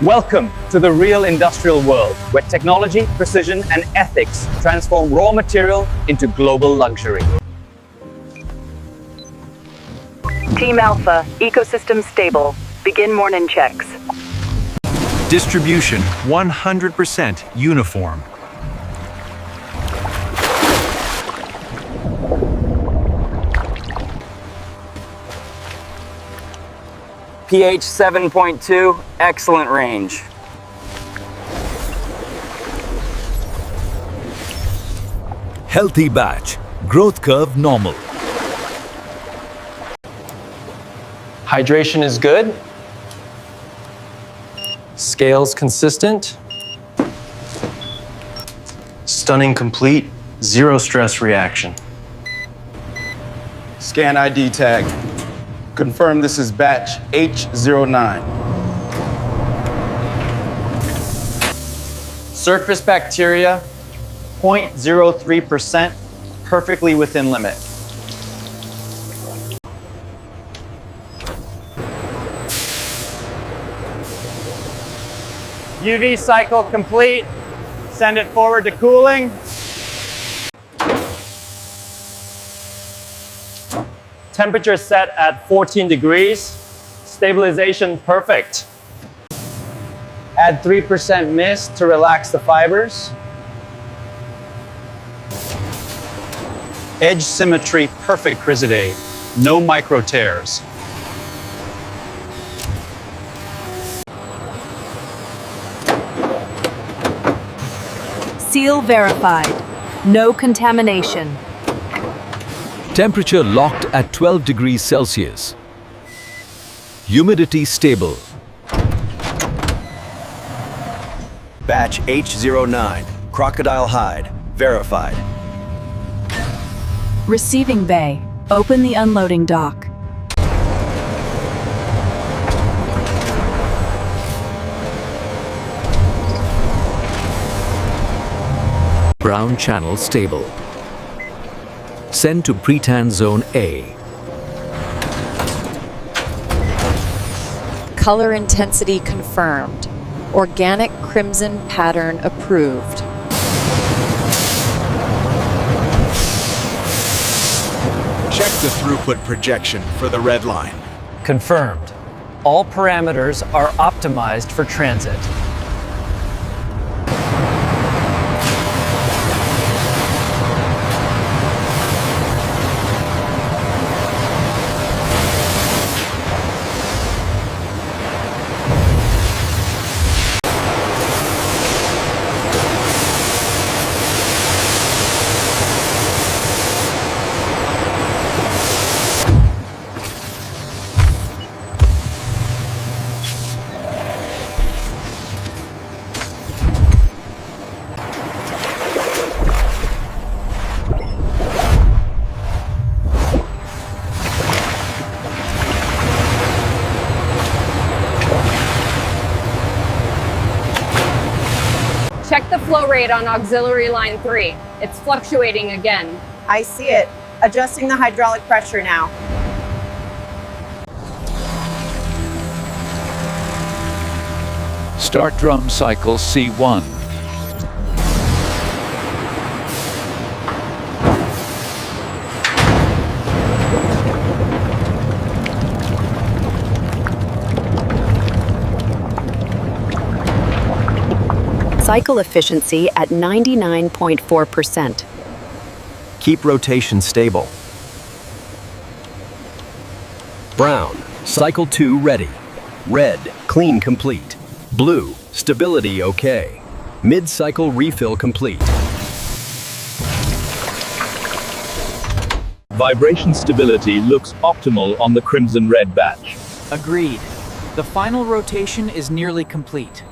Welcome to the real industrial world, where technology, precision, and ethics transform raw material into global luxury. Team Alpha, ecosystem stable. Begin morning checks. Distribution 100% uniform. pH 7.2, excellent range. Healthy batch, growth curve normal. Hydration is good. Scales consistent. Stunning complete, zero stress reaction. Scan ID tag. Confirm this is batch H09. Surface bacteria, 0.03%, perfectly within limit. UV cycle complete. Send it forward to cooling. Temperature set at 14 degrees. Stabilization perfect. Add 3% mist to relax the fibers. Edge symmetry perfect chrysidate. No micro tears. Seal verified. No contamination. Temperature locked at 12 degrees Celsius. Humidity stable. Batch H09, Crocodile hide, verified. Receiving bay. Open the unloading dock. Brown channel stable. Send to pre-tan zone A. Color intensity confirmed. Organic crimson pattern approved. Check the throughput projection for the red line. Confirmed. All parameters are optimized for transit. Check the flow rate on auxiliary line 3. It's fluctuating again. I see it. Adjusting the hydraulic pressure now. Start drum cycle C1. Cycle efficiency at 99.4%. Keep rotation stable. Brown, cycle 2 ready. Red, clean complete. Blue, stability okay. Mid-cycle refill complete. Vibration stability looks optimal on the crimson red batch. Agreed. The final rotation is nearly complete.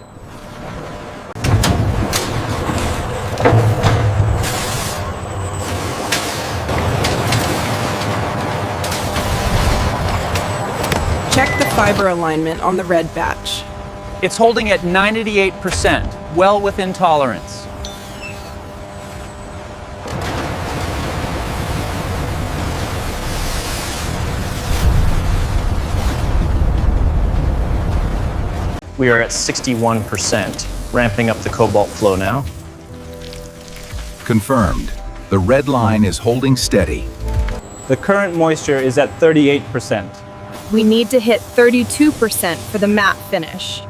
Check the fiber alignment on the red batch. It's holding at 98%, well within tolerance. We are at 61%, ramping up the cobalt flow now. Confirmed. The red line is holding steady. The current moisture is at 38%. We need to hit 32% for the matte finish.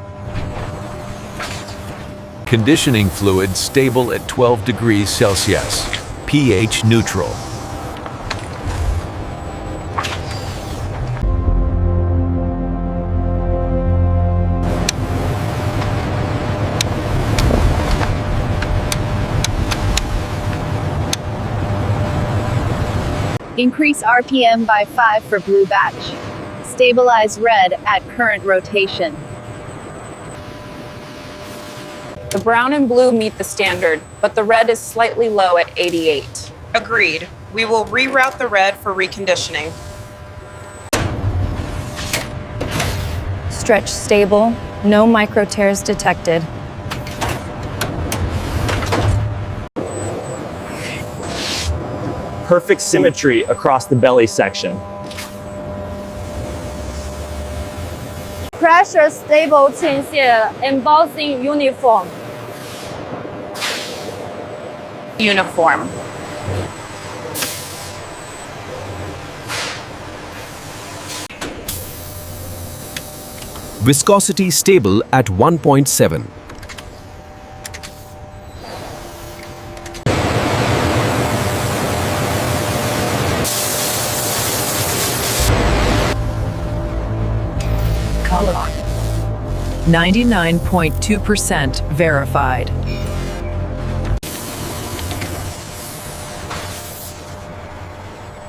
Conditioning fluid stable at 12 degrees Celsius. pH neutral. Increase RPM by 5 for blue batch. Stabilize red at current rotation. The brown and blue meet the standard, but the red is slightly low at 88. Agreed. We will reroute the red for reconditioning. Stretch stable, no micro tears detected. Perfect symmetry across the belly section. Pressure stable 倾泻 embossing uniform. Uniform. Viscosity stable at 1.7. Color 99.2% verified.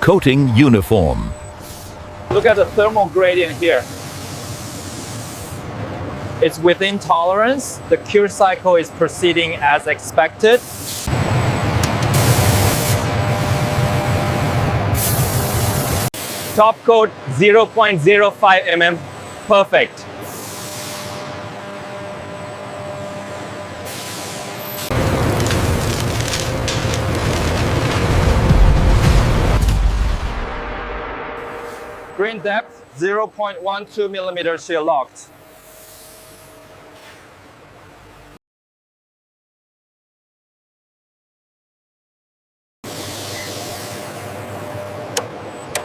Coating uniform. Look at the thermal gradient here. It's within tolerance. The cure cycle is proceeding as expected. Top coat 0.05 mm. Perfect. Grain depth 0.12 millimeters shear locked.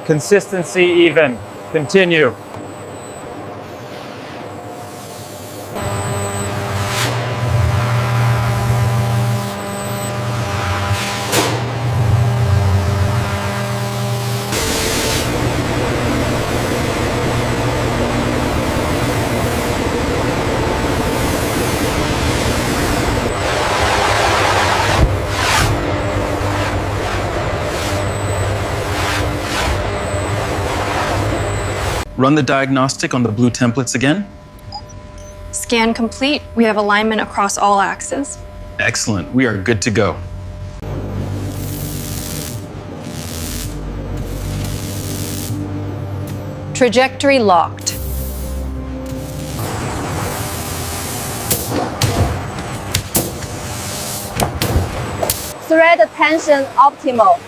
Consistency even. Continue. Run the diagnostic on the blue templates again. Scan complete. We have alignment across all axes. Excellent. We are good to go. Trajectory locked. Thread tension optimal.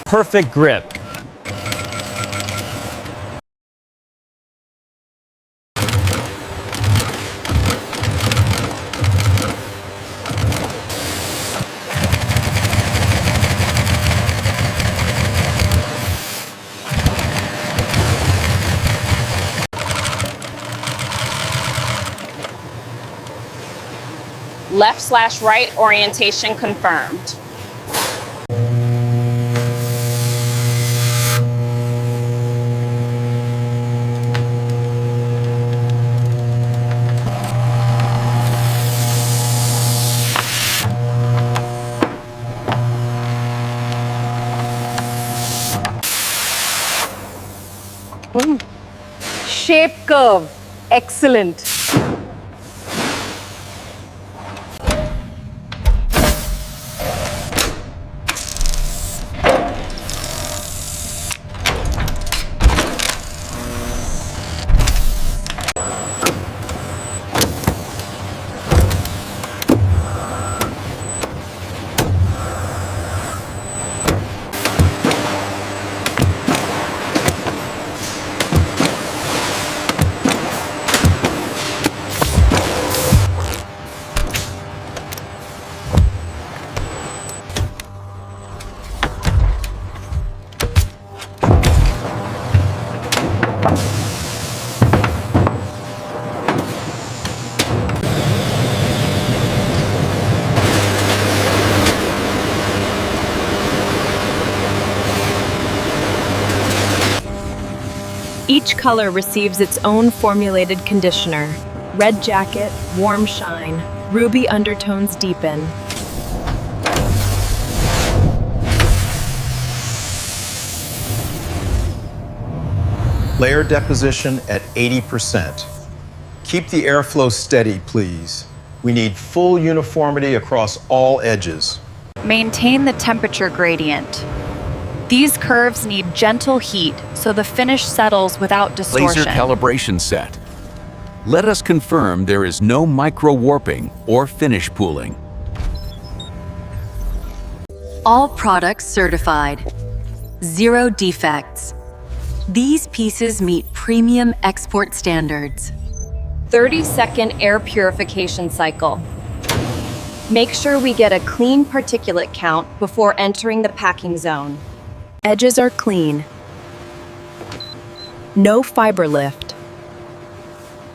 Perfect grip. Left/right orientation confirmed. Shape curve, excellent. Each color receives its own formulated conditioner. Red jacket, warm shine. Ruby undertones deepen. Layer deposition at 80%. Keep the airflow steady, please. We need full uniformity across all edges. Maintain the temperature gradient. These curves need gentle heat so the finish settles without distortion. Laser calibration set. Let us confirm there is no micro-warping or finish pooling. All products certified. 0 defects. These pieces meet premium export standards. 30-second air purification cycle. Make sure we get a clean particulate count before entering the packing zone. Edges are clean. No fiber lift.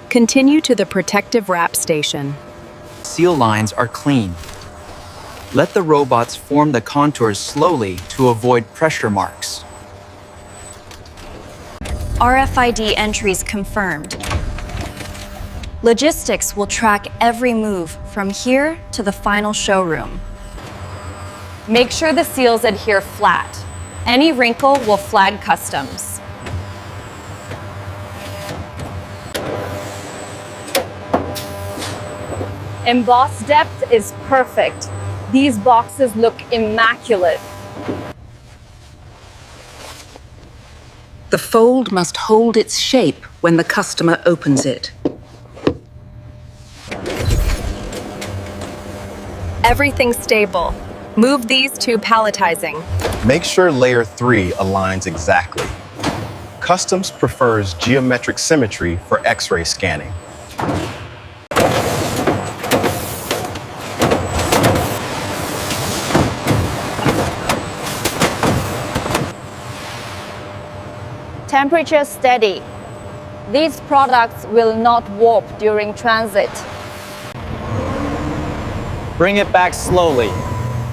Continue to the protective wrap station. Seal lines are clean. Let the robots form the contours slowly to avoid pressure marks. RFID entries confirmed. Logistics will track every move from here to the final showroom. Make sure the seals adhere flat. Any wrinkle will flag customs. Emboss depth is perfect. These boxes look immaculate. The fold must hold its shape when the customer opens it. Everything's stable. Move these to palletizing. Make sure layer 3 aligns exactly. Customs prefers geometric symmetry for X-ray scanning. Temperature steady. These products will not warp during transit. Bring it back slowly.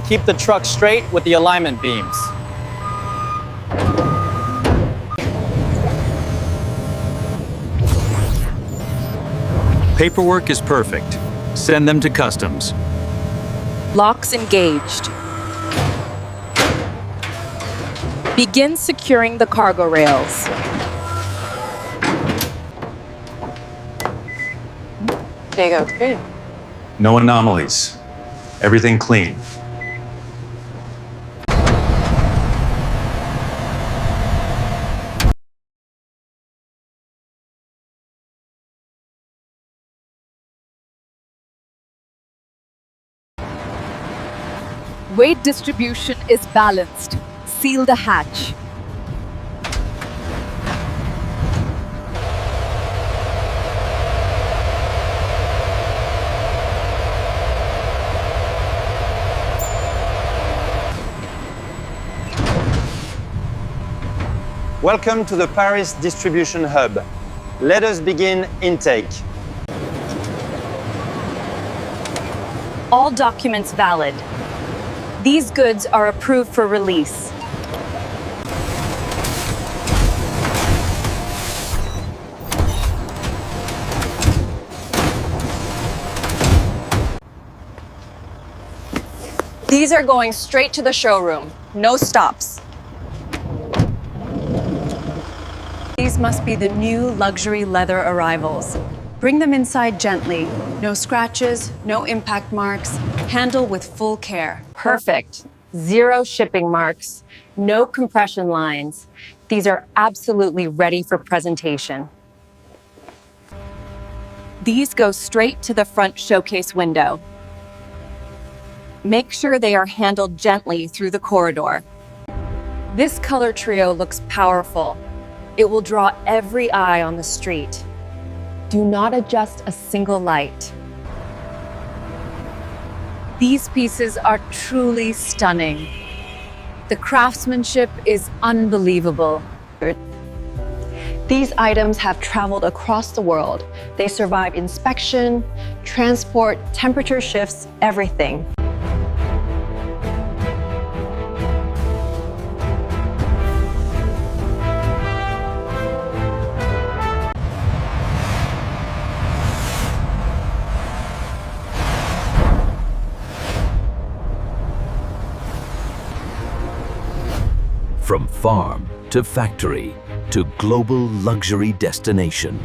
Keep the truck straight with the alignment beams. Paperwork is perfect. Send them to customs. Locks engaged. Begin securing the cargo rails. There you go. Good. No anomalies. Everything clean. Weight distribution is balanced. Seal the hatch. Welcome to the Paris Distribution Hub. Let us begin intake. All documents valid. These goods are approved for release. These are going straight to the showroom. No stops. These must be the new luxury leather arrivals. Bring them inside gently. No scratches, no impact marks. Handle with full care. Perfect. 0 shipping marks. No compression lines. These are absolutely ready for presentation. These go straight to the front showcase window. Make sure they are handled gently through the corridor. This color trio looks powerful. It will draw every eye on the street. Do not adjust a single light. These pieces are truly stunning. The craftsmanship is unbelievable. These items have traveled across the world. They survive inspection, transport, temperature shifts, everything. From farm to factory to global luxury destination.